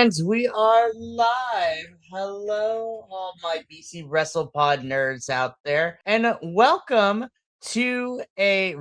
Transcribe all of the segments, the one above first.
And we are live. Hello, all my BC WrestlePod nerds out there, and welcome to a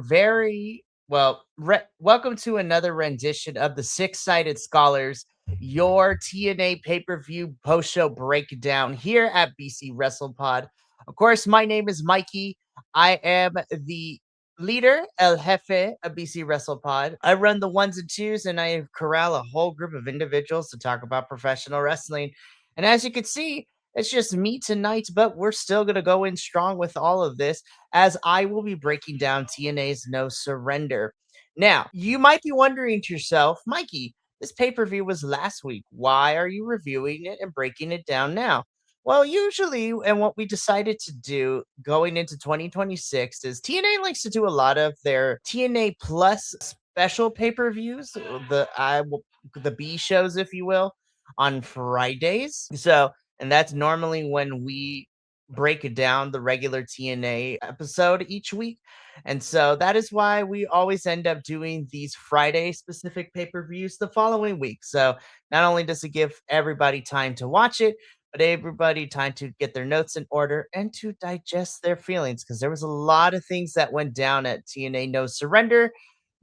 welcome to another rendition of the Six-Sided Scholars, your TNA pay-per-view post-show breakdown here at BC WrestlePod. Of course, my name is Mikey. I am the leader, El Jefe of BC WrestlePod. I run the ones and twos, and I corral a whole group of individuals to talk about professional wrestling. And as you can see, it's just me tonight, but we're still going to go in strong with all of this as I will be breaking down TNA's No Surrender. Now, you might be wondering to yourself, Mikey, this pay per view was last week. Why are you reviewing it and breaking it down now? Well, usually, and what we decided to do going into 2026 is TNA likes to do a lot of their TNA Plus special pay-per-views, the B shows, if you will, on Fridays. So, and that's normally when we break it down the regular TNA episode each week. And so that is why we always end up doing these Friday specific pay-per-views the following week. So not only does it give everybody time to watch it, but everybody time to get their notes in order and to digest their feelings because there was a lot of things that went down at TNA No Surrender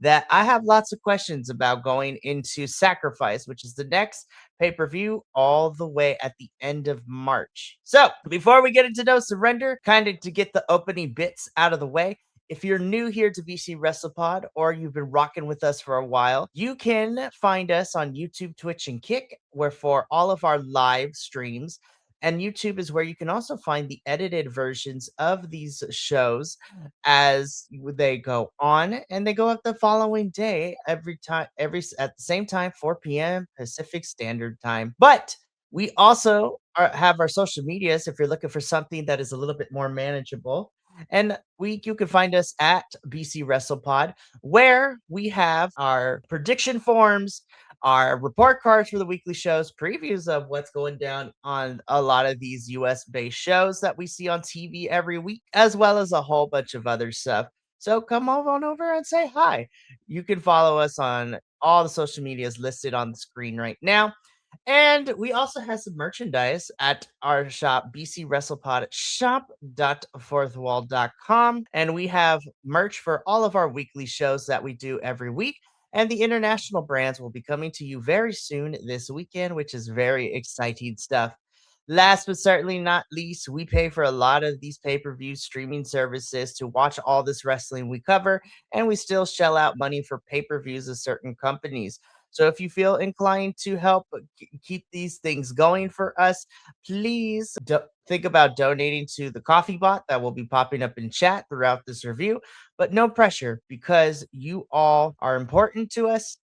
that I have lots of questions about going into Sacrifice, which is the next pay-per-view all the way at the end of March. So before we get into No Surrender, kind of to get the opening bits out of the way, if you're new here to BC WrestlePod or you've been rocking with us for a while, you can find us on YouTube, Twitch, and Kick, where for all of our live streams. And YouTube is where you can also find the edited versions of these shows as they go on, and they go up the following day at the same time, 4 p.m. Pacific Standard Time. But we also have our social medias if you're looking for something that is a little bit more manageable. And you can find us at BC WrestlePod, where we have our prediction forms, our report cards for the weekly shows, previews of what's going down on a lot of these US based shows that we see on TV every week, as well as a whole bunch of other stuff. So come on over and say hi. You can follow us on all the social medias listed on the screen right now. And we also have some merchandise at our shop, BC WrestlePod shop.fourthwall.com. And we have merch for all of our weekly shows that we do every week. And the international brands will be coming to you very soon this weekend, which is very exciting stuff. Last but certainly not least, we pay for a lot of these pay-per-view streaming services to watch all this wrestling we cover, and we still shell out money for pay-per-views of certain companies. So if you feel inclined to help keep these things going for us, please think about donating to the coffee bot that will be popping up in chat throughout this review. But no pressure because you all are important to us.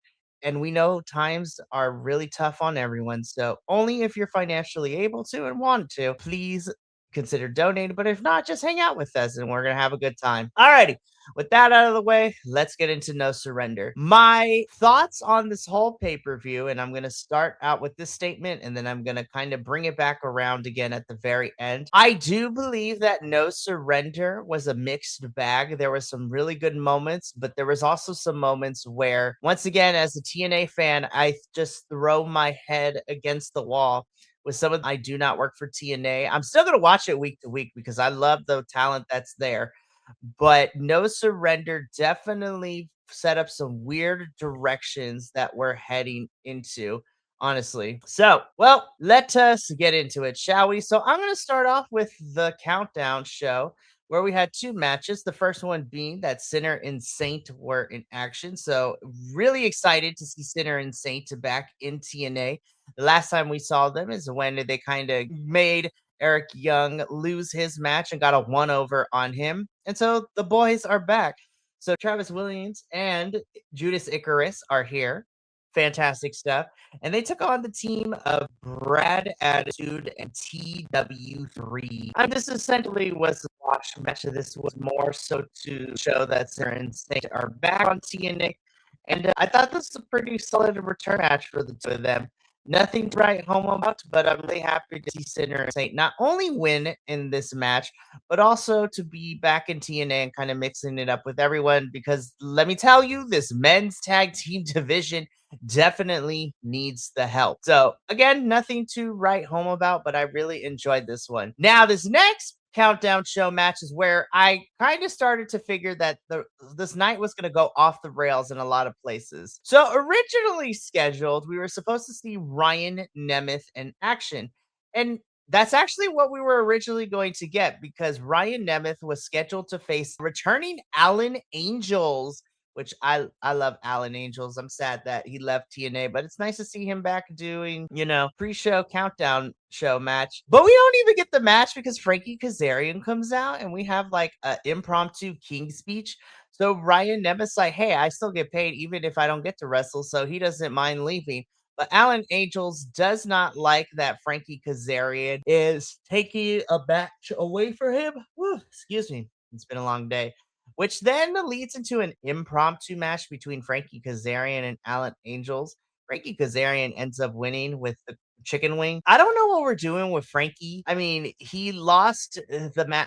And we know times are really tough on everyone. So only if you're financially able to and want to, please consider donating. But if not, just hang out with us and we're going to have a good time. Alrighty. With that out of the way, let's get into No Surrender. My thoughts on this whole pay-per-view, and I'm going to start out with this statement, and then I'm going to kind of bring it back around again at the very end. I do believe that No Surrender was a mixed bag. There were some really good moments, but there was also some moments where, once again, as a TNA fan, I just throw my head against the wall with some of I do not work for TNA. I'm still going to watch it week to week because I love the talent that's there. But No Surrender definitely set up some weird directions that we're heading into, honestly. So, well, let us get into it, shall we? So, I'm going to start off with the countdown show where we had two matches. The first one being that Sinner and Saint were in action. So, really excited to see Sinner and Saint back in TNA. The last time we saw them is when they kind of made Eric Young lose his match and got a 1-over on him. And so the boys are back. So Travis Williams and Judas Icarus are here. Fantastic stuff. And they took on the team of Brad Attitude and TW3. This essentially was the watch match. This was more so to show that Sarah and Saint are back on TNA. And I thought this was a pretty solid return match for the two of them. Nothing to write home about, but I'm really happy to see Sinner and Saint not only win in this match, but also to be back in TNA and kind of mixing it up with everyone. Because let me tell you, this men's tag team division definitely needs the help. So, again, nothing to write home about, but I really enjoyed this one. Now, this next countdown show match is where I kind of started to figure that this night was going to go off the rails in a lot of places. So, originally scheduled, we were supposed to see Ryan Nemeth in action. And that's actually what we were originally going to get because Ryan Nemeth was scheduled to face returning Alan Angels, which I love Alan Angels. I'm sad that he left TNA, but it's nice to see him back doing, pre-show countdown show match. But we don't even get the match because Frankie Kazarian comes out and we have like an impromptu king speech. So Ryan Nemeth's like, hey, I still get paid even if I don't get to wrestle, so he doesn't mind leaving. But Alan Angels does not like that Frankie Kazarian is taking a match away for him. Whew, excuse me. It's been a long day. Which then leads into an impromptu match between Frankie Kazarian and Alan Angels. Frankie Kazarian ends up winning with the chicken wing. I don't know what we're doing with Frankie. I mean, he lost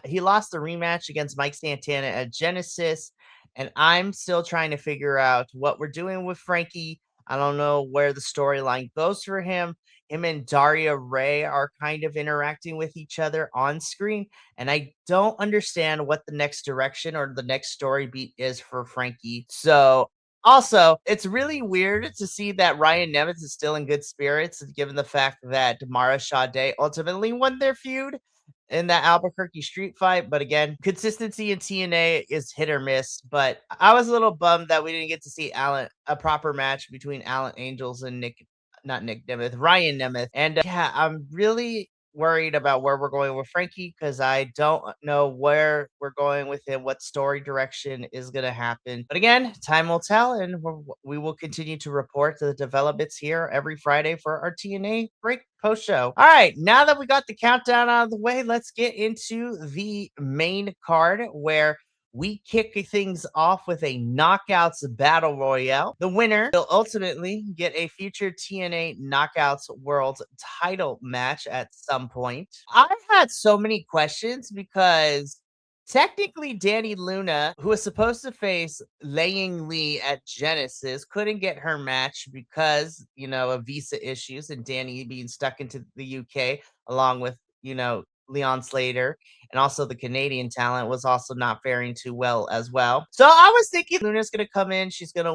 he lost the rematch against Mike Santana at Genesis, and I'm still trying to figure out what we're doing with Frankie. I don't know where the storyline goes for him. Him and Daria Ray are kind of interacting with each other on screen, and I don't understand what the next direction or the next story beat is for Frankie. So, also, it's really weird to see that Ryan Nemeth is still in good spirits, given the fact that Mara Sade ultimately won their feud in that Albuquerque street fight. But again, consistency in TNA is hit or miss. But I was a little bummed that we didn't get to see a proper match between Alan Angels and not Nick Nemeth, Ryan Nemeth. And yeah, I'm really worried about where we're going with Frankie because I don't know where we're going with him, what story direction is going to happen. But again, time will tell, and we will continue to report the developments here every Friday for our TNA break post show. All right, now that we got the countdown out of the way, let's get into the main card where we kick things off with a Knockouts Battle Royale. The winner will ultimately get a future TNA Knockouts World title match at some point. I had so many questions because technically Danny Luna, who was supposed to face Laying Lee at Genesis, couldn't get her match because, of visa issues and Danny being stuck into the UK along with, Leon Slater, and also the Canadian talent was also not faring too well as well. So I was thinking Luna's gonna come in.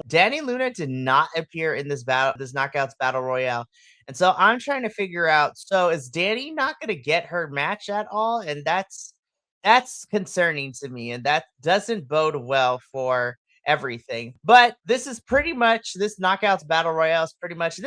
Danny Luna did not appear in this Knockouts Battle Royale. And so I'm trying to figure out, so is Danny not gonna get her match at all? And that's concerning to me, and that doesn't bode well for everything. But this knockouts battle royale is pretty much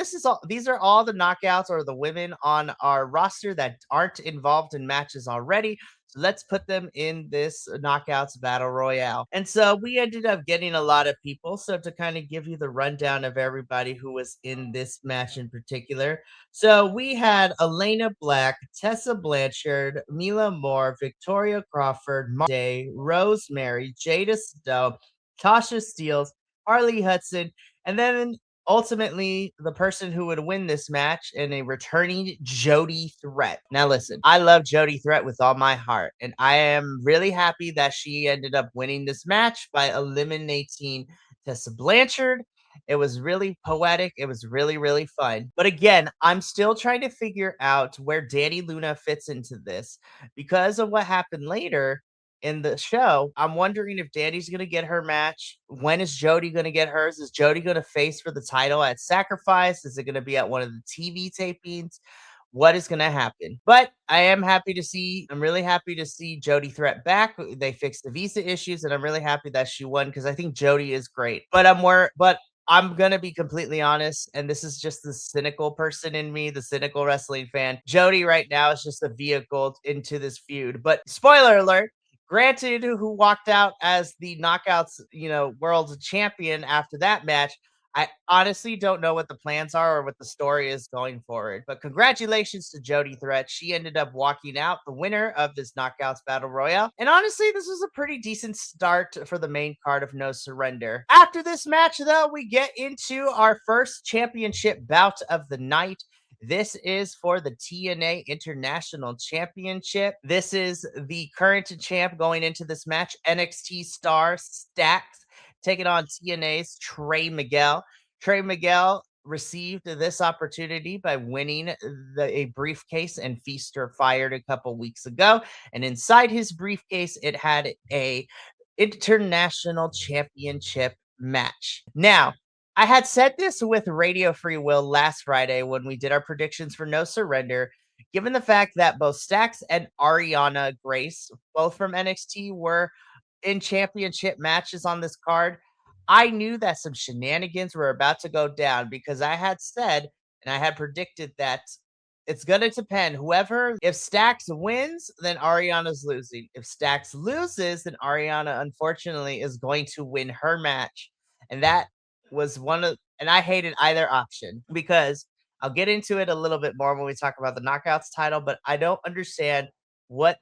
these are all the knockouts or the women on our roster that aren't involved in matches already. So let's put them in this knockouts battle royale. And so we ended up getting a lot of people. So to kind of give you the rundown of everybody who was in this match in particular. So we had Elena Black, Tessa Blanchard, Mila Moore, Victoria Crawford, Mark Day, Rosemary, Jada Stowe, Tasha Steeles, Harley Hudson, and then ultimately the person who would win this match in a returning Jody Threat. Now listen, I love Jody Threat with all my heart, and I am really happy that she ended up winning this match by eliminating Tessa Blanchard. It was really poetic. It was really, really fun. But again, I'm still trying to figure out where Danny Luna fits into this because of what happened later in the show. I'm wondering if Danny's going to get her match. When is Jody going to get hers? Is Jody going to face for the title at Sacrifice? Is it going to be at one of the TV tapings? What is going to happen? But I'm really happy to see Jody Threat back. They fixed the visa issues, and I'm really happy that she won because I think Jody is great. But I'm gonna be completely honest, and this is just the cynical person in me, the cynical wrestling fan. Jody right now is just a vehicle into this feud. But spoiler alert, granted, who walked out as the knockouts, world champion after that match. I honestly don't know what the plans are or what the story is going forward. But congratulations to Jody Threat. She ended up walking out the winner of this Knockouts Battle Royale. And honestly, this was a pretty decent start for the main card of No Surrender. After this match, though, we get into our first championship bout of the night. This is for the TNA International Championship. This is the current champ going into this match, NXT star Stax, taking on TNA's Trey Miguel. Trey Miguel received this opportunity by winning a briefcase and Feaster fired a couple weeks ago. And inside his briefcase, it had a international championship match. Now, I had said this with Radio Free Will last Friday when we did our predictions for No Surrender. Given the fact that both Stax and Ariana Grace, both from NXT, were in championship matches on this card, I knew that some shenanigans were about to go down because I had said and I had predicted that it's going to depend. Whoever, if Stax wins, then Ariana's losing. If Stax loses, then Ariana, unfortunately, is going to win her match. And that was and I hated either option because I'll get into it a little bit more when we talk about the Knockouts title, but I don't understand what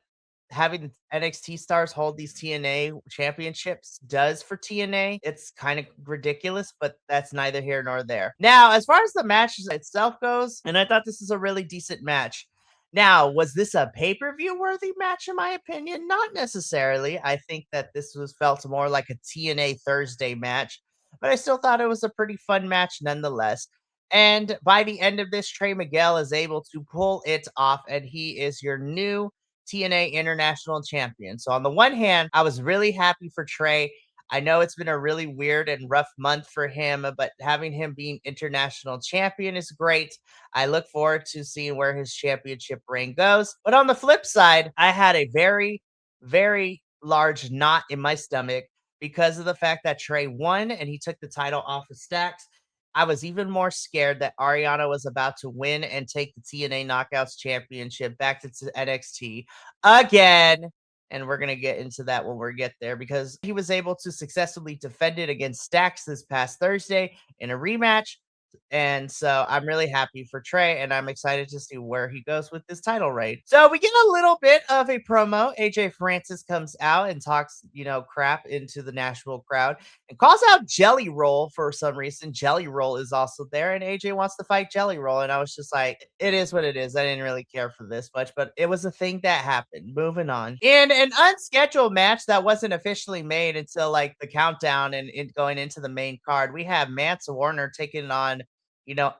having NXT stars hold these TNA championships does for TNA. It's kind of ridiculous, but that's neither here nor there. Now, as far as the match itself goes, and I thought this is a really decent match. Now, was this a pay-per-view worthy match in my opinion? Not necessarily. I think that this was felt more like a TNA Thursday match, but I still thought it was a pretty fun match nonetheless. And by the end of this, Trey Miguel is able to pull it off, and he is your new TNA International Champion. So on the one hand, I was really happy for Trey. I know it's been a really weird and rough month for him, but having him being international champion is great. I look forward to seeing where his championship reign goes. But on the flip side, I had a very, very large knot in my stomach because of the fact that Trey won and he took the title off of Stacks. I was even more scared that Ariana was about to win and take the TNA Knockouts Championship back to NXT again. And we're going to get into that when we get there because he was able to successfully defend it against Stax this past Thursday in a rematch. And so I'm really happy for Trey, and I'm excited to see where he goes with this title reign. So we get a little bit of a promo. AJ Francis comes out and talks, crap into the Nashville crowd and calls out Jelly Roll for some reason. Jelly Roll is also there, and AJ wants to fight Jelly Roll. And I was just like, it is what it is. I didn't really care for this much, but it was a thing that happened. Moving on. In an unscheduled match that wasn't officially made until like the countdown and going into the main card, we have Mance Warner taking on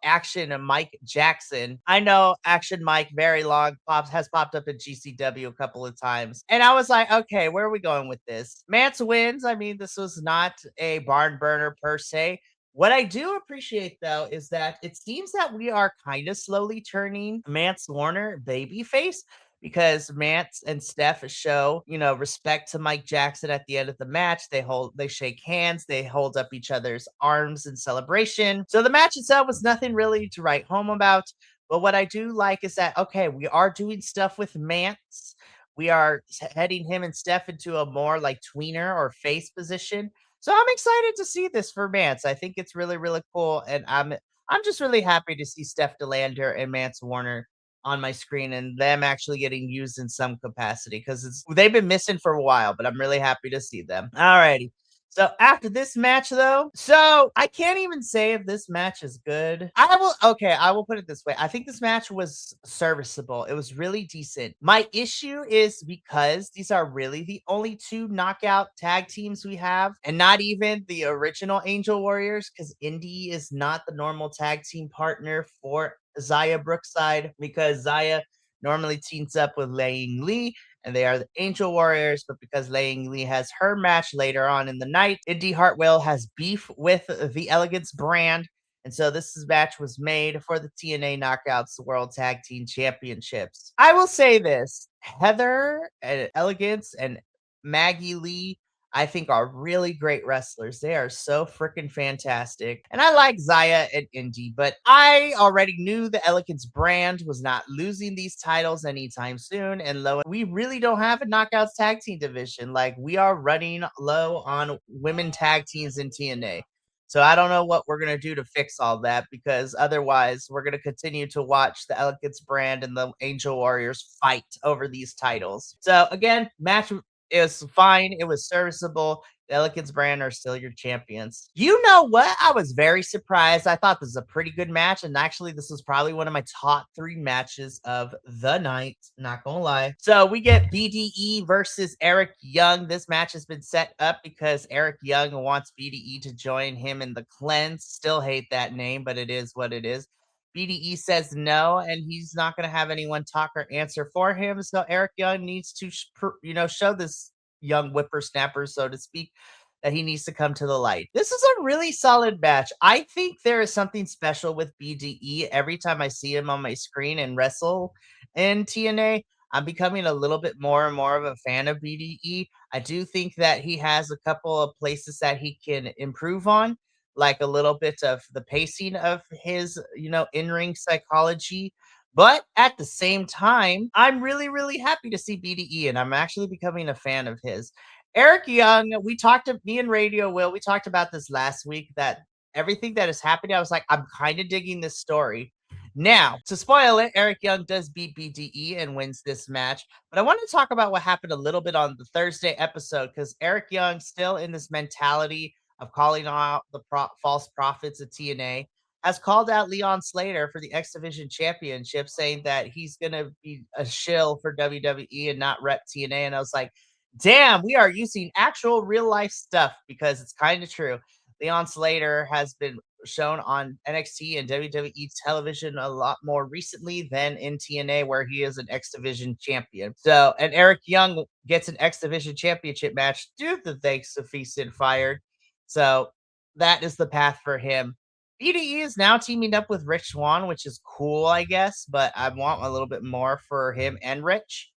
Action and Mike Jackson. I know Action Mike very long has popped up in GCW a couple of times. And I was like, okay, where are we going with this? Mance wins. I mean, this was not a barn burner per se. What I do appreciate though is that it seems that we are kind of slowly turning Mance Warner babyface because Mance and Steph show, respect to Mike Jackson at the end of the match. They shake hands, they hold up each other's arms in celebration. So the match itself was nothing really to write home about. But what I do like is that, okay, we are doing stuff with Mance. We are heading him and Steph into a more like tweener or face position. So I'm excited to see this for Mance. I think it's really, really cool. And I'm just really happy to see Steph DeLander and Mance Warner on my screen and them actually getting used in some capacity because they've been missing for a while, but I'm really happy to see them. Alrighty. So after this match, though, so I can't even say if this match is good. I will put it this way. I think this match was serviceable. It was really decent. My issue is because these are really the only two knockout tag teams we have, and not even the original Angel Warriors, because Indy is not the normal tag team partner for Zaya Brookside, because Zaya normally teams up with Laying Lee and they are the Angel Warriors. But because Laying Lee has her match later on in the night, Indy Hartwell has beef with the Elegance brand. And so match was made for the TNA Knockouts World Tag Team Championships. I will say this, Heather and Elegance and Maggie Lee, I think are really great wrestlers. They are so freaking fantastic. And I like Zaya and Indy, but I already knew the Elegance brand was not losing these titles anytime soon. And we really don't have a Knockouts tag team division. Like, we are running low on women tag teams in TNA. So I don't know what we're going to do to fix all that, because otherwise we're going to continue to watch the Elegance brand and the Angel Warriors fight over these titles. So again, match It was fine. It was serviceable. The Elegance brand are still your champions. You know what? I was very surprised. I thought this was a pretty good match. And actually, this was probably one of my top 3 matches of the night. Not gonna lie. So we get BDE versus Eric Young. This match has been set up because Eric Young wants BDE to join him in the cleanse. Still hate that name, but it is what it is. BDE says no, and he's not going to have anyone talk or answer for him. So Eric Young needs to, show this young whippersnapper, so to speak, that he needs to come to the light. This is a really solid match. I think there is something special with BDE. Every time I see him on my screen and wrestle in TNA, I'm becoming a little bit more and more of a fan of BDE. I do think that he has a couple of places that he can improve on, like a little bit of the pacing of his, in-ring psychology. But at the same time, I'm really, really happy to see BDE, and I'm actually becoming a fan of his. Eric Young, me and Radio Will, we talked about this last week, that everything that is happening, I was like, I'm kind of digging this story. Now, to spoil it, Eric Young does beat BDE and wins this match. But I want to talk about what happened a little bit on the Thursday episode, because Eric Young still in this mentality of calling out the false prophets of TNA, has called out Leon Slater for the X Division Championship, saying that he's going to be a shill for WWE and not rep TNA. And I was like, damn, we are using actual real life stuff, because it's kind of true. Leon Slater has been shown on NXT and WWE television a lot more recently than in TNA, where he is an X Division champion. So, and Eric Young gets an X Division championship match due to the thanks to Feasted Fired. So that is the path for him. BDE is now teaming up with Rich Swann, which is cool, I guess, but I want a little bit more for him and Rich.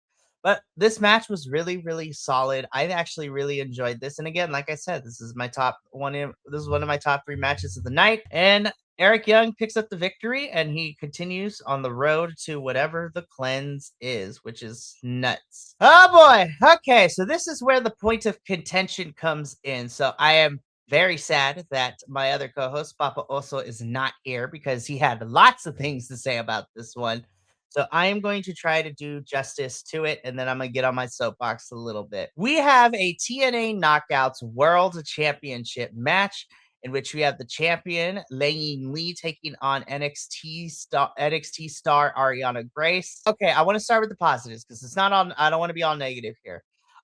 But this match was really, really solid. I actually really enjoyed this. And again, like I said, this is this is one of my top 3 matches of the night. And Eric Young picks up the victory, and he continues on the road to whatever the cleanse is, which is nuts. Oh boy. Okay, so this is where the point of contention comes in. So I am very sad that my other co-host, Papa Oso, is not here, because he had lots of things to say about this one. So I am going to try to do justice to it, and then I'm going to get on my soapbox a little bit. We have a TNA Knockouts World Championship match, in which we have the champion Lang Lee taking on NXT star Ariana Grace. Okay, I want to start with the positives, because it's not on. I don't want to be all negative here.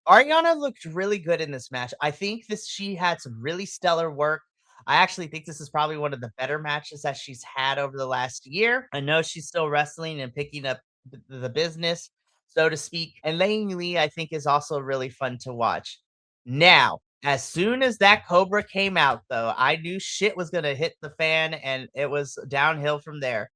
Ariana looked really good in this match. I think she had some really stellar work. I actually think this is probably one of the better matches that she's had over the last year. I know she's still wrestling and picking up the business, so to speak. And Lang Lee, I think, is also really fun to watch. Now, as soon as that Cobra came out, though, I knew shit was going to hit the fan, and it was downhill from there.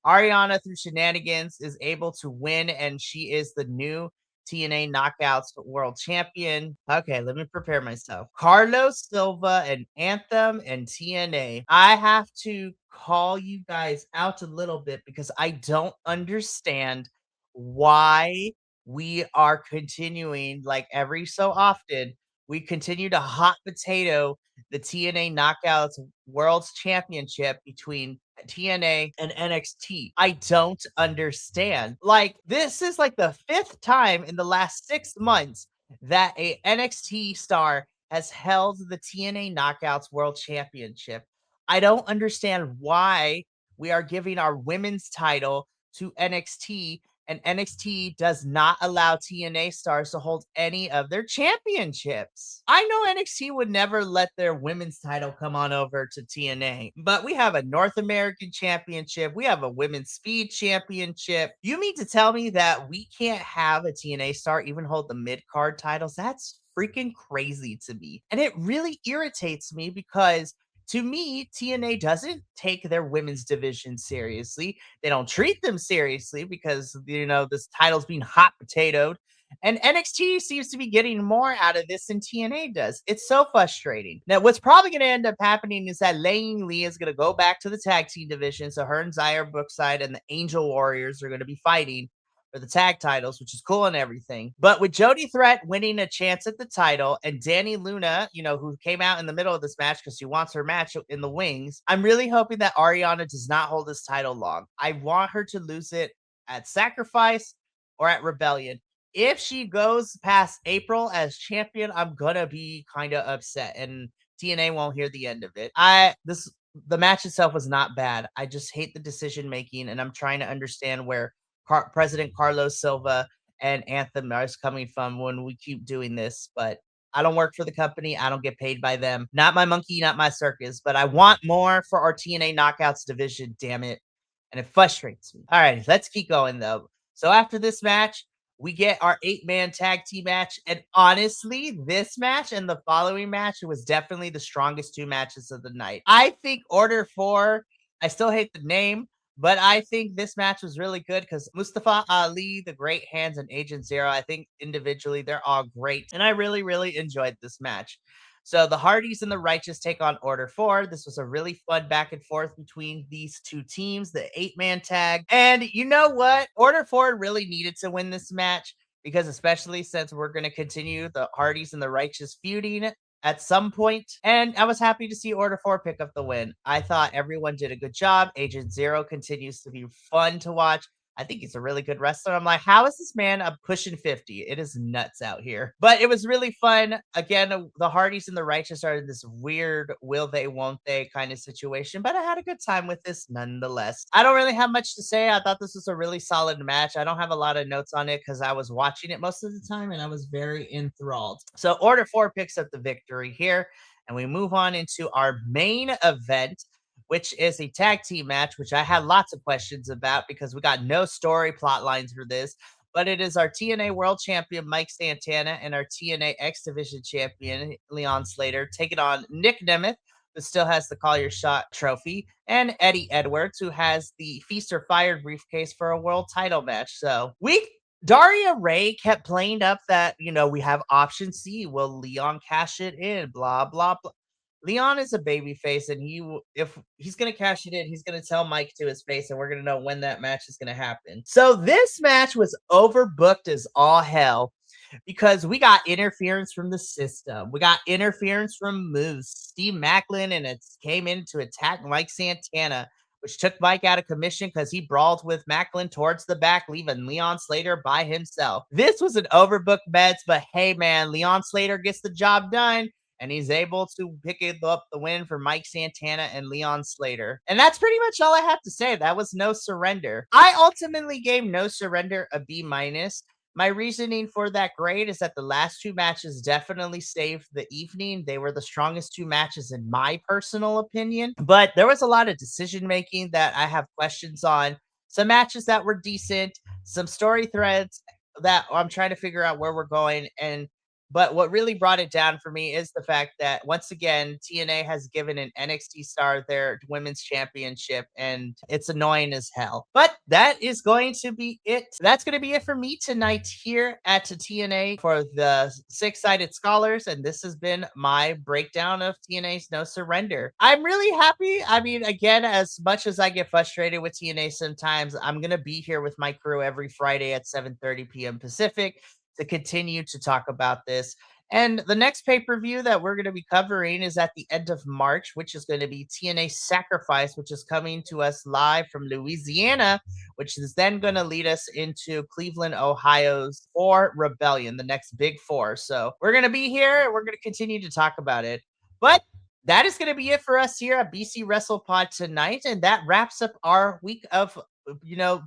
Ariana, through shenanigans, is able to win, and she is the new TNA Knockouts World Champion. Okay, let me prepare myself. Carlos Silva and Anthem and TNA. I have to call you guys out a little bit, because I don't understand why we are continuing, like every so often, we continue to hot potato the TNA Knockouts World Championship between TNA and NXT. I don't understand. Like, this is like the 5th time in the last 6 months that a NXT star has held the TNA Knockouts World Championship. I don't understand why we are giving our women's title to NXT, and NXT does not allow TNA stars to hold any of their championships. I know NXT would never let their women's title come on over to TNA, but we have a North American championship. We have a women's speed championship. You mean to tell me that we can't have a TNA star even hold the mid card titles? That's freaking crazy to me. And it really irritates me, because to me, TNA doesn't take their women's division seriously. They don't treat them seriously, because, this title's being hot potatoed. And NXT seems to be getting more out of this than TNA does. It's so frustrating. Now, what's probably going to end up happening is that Lang Lee is going to go back to the tag team division. So her and Zaire Brookside and the Angel Warriors are going to be fighting for the tag titles, which is cool and everything. But with Jody Threat winning a chance at the title, and Danny Luna, who came out in the middle of this match because she wants her match in the wings, I'm really hoping that Ariana does not hold this title long. I want her to lose it at Sacrifice or at Rebellion. if she goes past April as champion, I'm gonna be kind of upset, and TNA won't hear the end of it. The match itself was not bad. I just hate the decision making, and I'm trying to understand where President Carlos Silva and Anthem is coming from when we keep doing this. But I don't work for the company. I don't get paid by them. Not my monkey, not my circus. But I want more for our TNA Knockouts division. Damn it, and it frustrates me. All right, let's keep going though. So after this match, we get our 8-man tag team match. And honestly, this match and the following match was definitely the strongest two matches of the night. I think Order 4, I still hate the name, but I think this match was really good because Mustafa Ali, the Great Hands, and Agent Zero, I think individually they're all great. And I really, really enjoyed this match. So the Hardys and the Righteous take on Order 4. This was a really fun back and forth between these two teams, the 8-man tag. And you know what? Order 4 really needed to win this match because especially since we're going to continue the Hardys and the Righteous feuding at some point. And I was happy to see Order 4 pick up the win. I thought everyone did a good job. Agent Zero continues to be fun to watch. I think he's a really good wrestler. I'm like, how is this man up pushing 50? It is nuts out here. But it was really fun. Again, the Hardys and the Righteous are in this weird will they, won't they kind of situation. But I had a good time with this nonetheless. I don't really have much to say. I thought this was a really solid match. I don't have a lot of notes on it because I was watching it most of the time and I was very enthralled. So Order 4 picks up the victory here. And we move on into our main event, which is a tag team match, which I had lots of questions about because we got no story plot lines for this. But it is our TNA World Champion Mike Santana and our TNA X Division Champion Leon Slater taking on Nick Nemeth, who still has the Call Your Shot trophy, and Eddie Edwards, who has the Feast or Fire briefcase for a world title match. So Daria Ray kept playing up that, we have option C. Will Leon cash it in? Blah, blah, blah. Leon is a baby face, and if he's gonna cash it in, he's gonna tell Mike to his face, and we're gonna know when that match is gonna happen. So this match was overbooked as all hell because we got interference from the system. We got interference from Moose. Steve Macklin and it came in to attack Mike Santana, which took Mike out of commission because he brawled with Macklin towards the back, leaving Leon Slater by himself. This was an overbooked match, but hey, man, Leon Slater gets the job done and he's able to pick up the win for Mike Santana and Leon Slater. And that's pretty much all I have to say. That was No Surrender. I ultimately gave No Surrender a B minus. My reasoning for that grade is that the last two matches definitely saved the evening. They were the strongest two matches in my personal opinion, but there was a lot of decision making that I have questions on. Some matches that were decent, some story threads that I'm trying to figure out where we're going. But what really brought it down for me is the fact that once again, TNA has given an NXT star their women's championship, and it's annoying as hell. But that is going to be it. That's going to be it for me tonight here at TNA for the Six-Sided Scholars, and this has been my breakdown of TNA's No Surrender. I'm really happy. I mean, again, as much as I get frustrated with TNA sometimes, I'm going to be here with my crew every Friday at 7:30 p.m. Pacific to continue to talk about this. And the next pay per view that we're going to be covering is at the end of March, which is going to be TNA Sacrifice, which is coming to us live from Louisiana, which is then going to lead us into Cleveland, Ohio's For Rebellion, the next big four. So we're going to be here and we're going to continue to talk about it. But that is going to be it for us here at BC Wrestle Pod tonight. And that wraps up our week of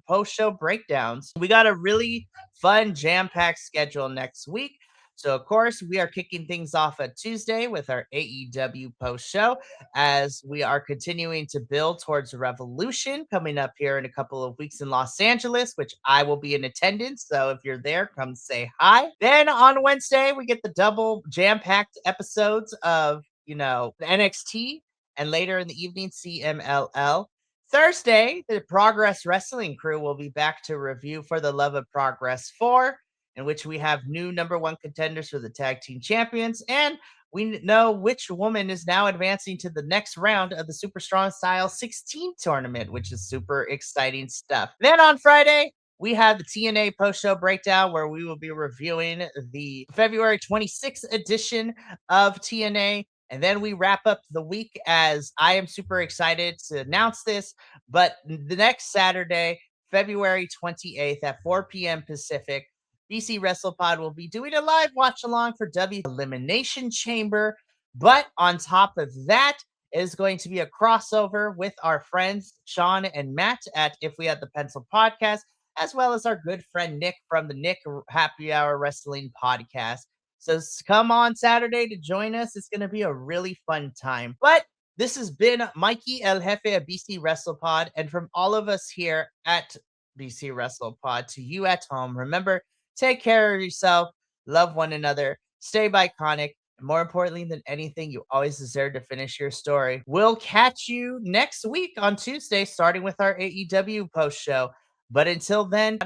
post show breakdowns. We got a really fun jam-packed schedule next week. So of course we are kicking things off at Tuesday with our AEW post show as we are continuing to build towards Revolution coming up here in a couple of weeks in Los Angeles, which I will be in attendance. So if you're there, come say hi. Then on Wednesday we get the double jam-packed episodes of NXT, and later in the evening CMLL. Thursday, the Progress Wrestling crew will be back to review For the Love of Progress 4, in which we have new number one contenders for the tag team champions, and we know which woman is now advancing to the next round of the Super Strong Style 16 tournament, which is super exciting stuff. Then on Friday, we have the TNA post-show breakdown where we will be reviewing the February 26th edition of TNA. And then we wrap up the week as I am super excited to announce this. But the next Saturday, February 28th at 4 p.m. Pacific, BC WrestlePod will be doing a live watch along for W Elimination Chamber. But on top of that, is going to be a crossover with our friends Sean and Matt at If We Had the Pencil podcast, as well as our good friend Nick from the Nick Happy Hour Wrestling podcast. So come on Saturday to join us. It's going to be a really fun time. But this has been Mikey El Jefe of BC WrestlePod. And from all of us here at BC WrestlePod to you at home, remember, take care of yourself, love one another, stay iconic, and more importantly than anything, you always deserve to finish your story. We'll catch you next week on Tuesday, starting with our AEW post show. But until then,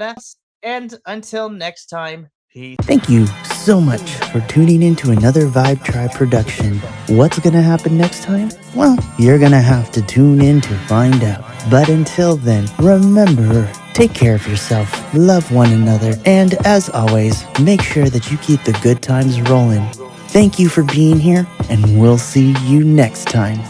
and until next time, peace. Thank you so much for tuning in to another Vibe Tribe production. What's gonna happen next time? Well, you're gonna have to tune in to find out. But until then, remember, take care of yourself, love one another, and as always, make sure that you keep the good times rolling. Thank you for being here, and we'll see you next time.